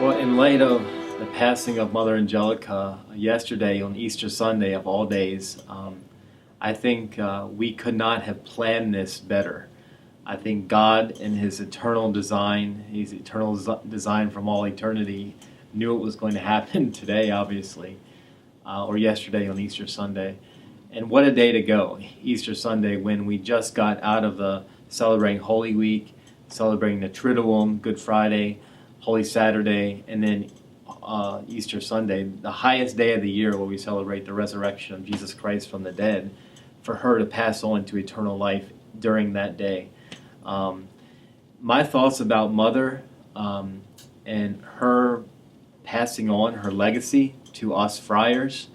Well, in light of the passing of Mother Angelica yesterday on Easter Sunday of all days, I think we could not have planned this better. I think God, in His eternal design, His eternal design from all eternity, knew it was going to happen today, obviously, or yesterday on Easter Sunday. And what a day to go, Easter Sunday, when we just got out of the celebrating Holy Week, celebrating the Triduum, Good Friday, Holy Saturday, and then Easter Sunday, the highest day of the year where we celebrate the resurrection of Jesus Christ from the dead, for her to pass on to eternal life during that day. My thoughts about Mother and her passing on her legacy to us friars.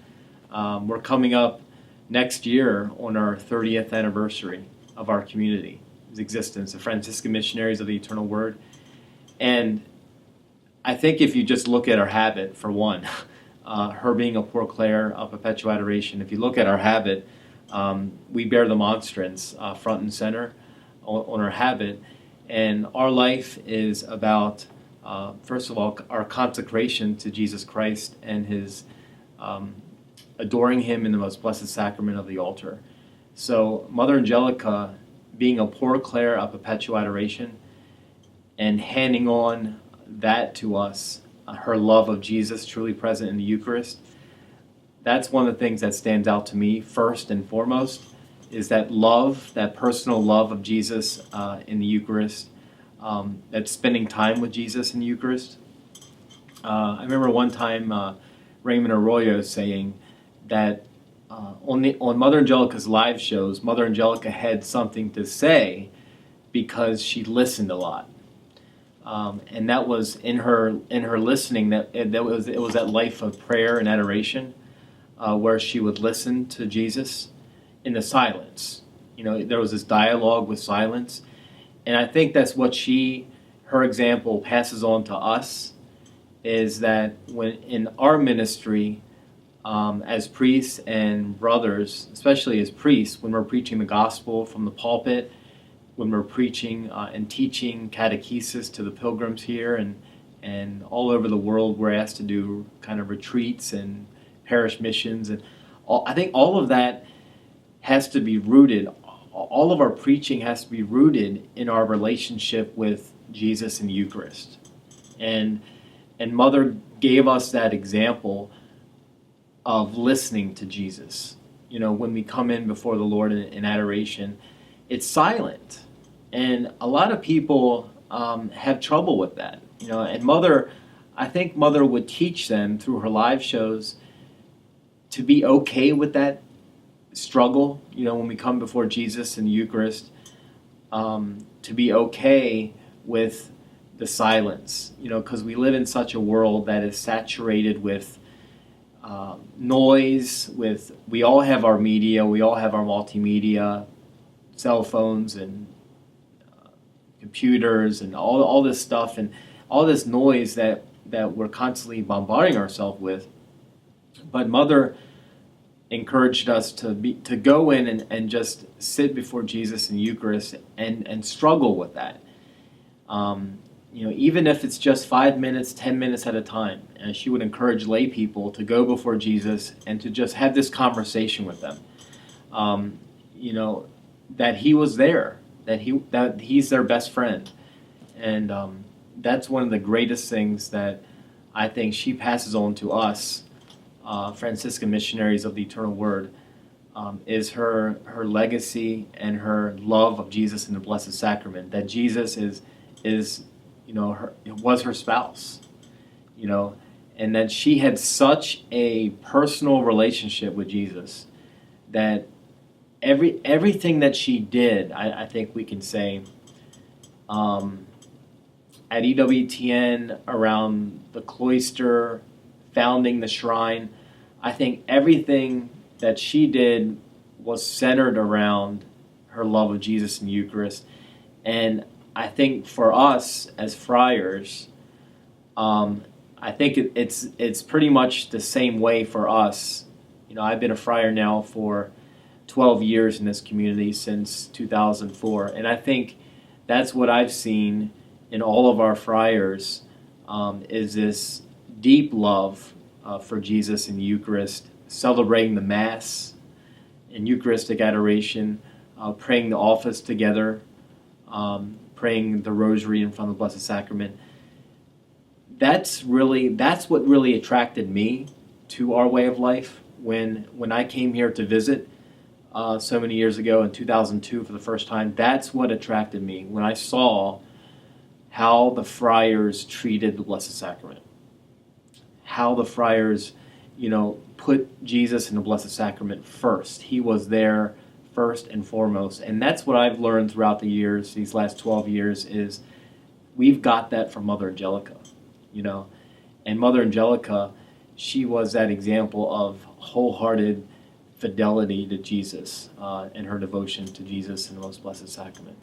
We're coming up next year on our 30th anniversary of our community's existence, the Franciscan missionaries of the Eternal Word. And I think if you just look at our habit, for one, her being a Poor Clare of perpetual adoration, if you look at our habit, we bear the monstrance front and center on our habit. And our life is about, first of all, our consecration to Jesus Christ and His adoring Him in the most blessed sacrament of the altar. So Mother Angelica, being a Poor Clare of perpetual adoration and handing on that to us, her love of Jesus truly present in the Eucharist, that's one of the things that stands out to me first and foremost, is that love, that personal love of Jesus in the Eucharist, that spending time with Jesus in the Eucharist. I remember one time Raymond Arroyo saying that on Mother Angelica's live shows, Mother Angelica had something to say because she listened a lot. And that was in her listening, it was that life of prayer and adoration, where she would listen to Jesus in the silence. You know, there was this dialogue with silence, and I think that's what her example passes on to us, is that when in our ministry, as priests and brothers, especially as priests, when we're preaching the gospel from the pulpit, when we're preaching and teaching catechesis to the pilgrims here and all over the world, we're asked to do kind of retreats and parish missions. And I think all of that has to be rooted, all of our preaching has to be rooted in our relationship with Jesus in the Eucharist. And Mother gave us that example of listening to Jesus. You know, when we come in before the Lord in adoration, it's silent. And a lot of people have trouble with that. You know, and I think Mother would teach them through her live shows to be okay with that struggle, you know, when we come before Jesus in the Eucharist, to be okay with the silence, you know, because we live in such a world that is saturated with noise, we all have our media, we all have our multimedia, cell phones and computers and all this stuff and all this noise that we're constantly bombarding ourselves with. But Mother encouraged us to go in and just sit before Jesus in Eucharist and struggle with that. You know, even if it's just 5 minutes, 10 minutes at a time. And she would encourage lay people to go before Jesus and to just have this conversation with them. You know, that He was there, that He's their best friend. And that's one of the greatest things that I think she passes on to us, Franciscan missionaries of the Eternal Word, is her legacy and her love of Jesus in the Blessed Sacrament. That Jesus is you know, was her spouse, you know, and that she had such a personal relationship with Jesus that everything that she did, I think we can say, at EWTN, around the cloister, founding the shrine, I think everything that she did was centered around her love of Jesus in the Eucharist. And I think for us as friars, I think it's pretty much the same way for us. You know, I've been a friar now for 12 years in this community since 2004, and I think that's what I've seen in all of our friars is this deep love for Jesus in the Eucharist, celebrating the Mass in Eucharistic adoration, praying the office together, praying the Rosary in front of the Blessed Sacrament. That's what really attracted me to our way of life. When I came here to visit so many years ago in 2002 for the first time, that's what attracted me when I saw how the friars treated the Blessed Sacrament, how the friars, put Jesus in the Blessed Sacrament first. He was there first and foremost, and that's what I've learned throughout the years, these last 12 years, is we've got that from Mother Angelica, and Mother Angelica, she was that example of wholehearted fidelity to Jesus and her devotion to Jesus in the Most Blessed Sacrament.